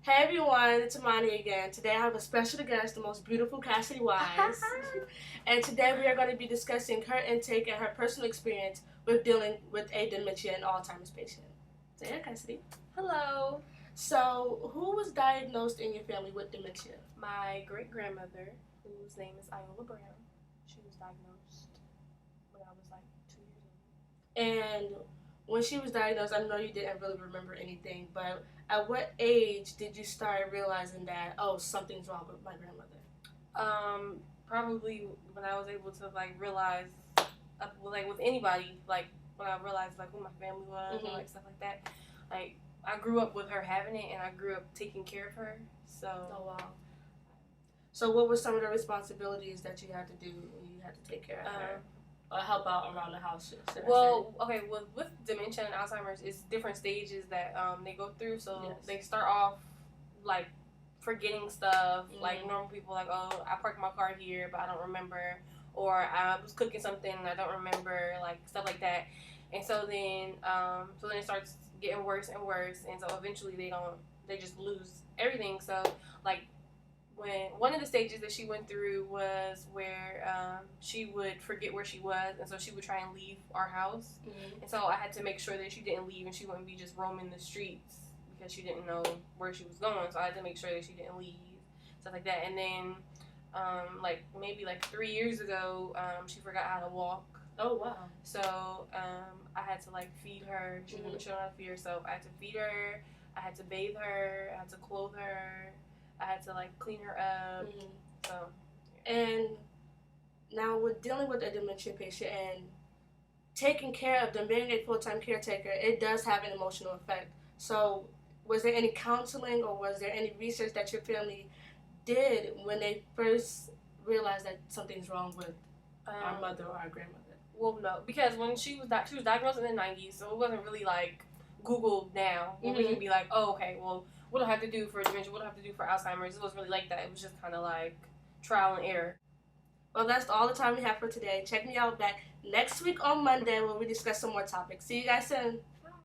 Hey everyone, it's Amani again. Today I have a special guest, the most beautiful Cassidy Wise. And today we are going to be discussing her intake and her personal experience with dealing with a dementia and Alzheimer's patient. So yeah, Cassidy. Hello. So who was diagnosed in your family with dementia? My great-grandmother, whose name is Iola Brown, she was diagnosed when I was like 2 years old. And when she was diagnosed, I know you didn't really remember anything, but at what age did you start realizing that, oh, something's wrong with my grandmother? Probably when I was able to like realize, like with anybody, like when I realized like who my family was and like stuff like that. Like I grew up with her having it, and I grew up taking care of her. So. Oh wow. So what were some of the responsibilities that you had to do when you had to take care of her? Or help out around the house? Well, okay, with dementia and Alzheimer's, it's different stages that they go through. So yes. They start off like forgetting stuff, like normal people, like, oh, I parked my car here, but I don't remember, or I was cooking something and I don't remember, like stuff like that. And so then it starts getting worse and worse, and so eventually they just lose everything. So like. When one of the stages that she went through was where she would forget where she was, and so she would try and leave our house. And so I had to make sure that she didn't leave and she wouldn't be just roaming the streets because she didn't know where she was going. So I had to make sure that she didn't leave, stuff like that. And then like maybe like 3 years ago, she forgot how to walk. Oh wow. So I had to like feed her. She didn't know how to feed herself. I had to feed her, I had to bathe her, I had to clothe her, I had to like clean her up. So, yeah. And now with dealing with a dementia patient and taking care of them, being a full-time caretaker, it does have an emotional effect. So was there any counseling or was there any research that your family did when they first realized that something's wrong with our mother or our grandmother? Well, no, because when she was diagnosed in the 90s, so it wasn't really like Google now where we can be like, oh, okay, well, what do I have to do for dementia? What do I have to do for Alzheimer's? It wasn't really like that. It was just kind of like trial and error. Well, that's all the time we have for today. Check me out back next week on Monday where we discuss some more topics. See you guys soon.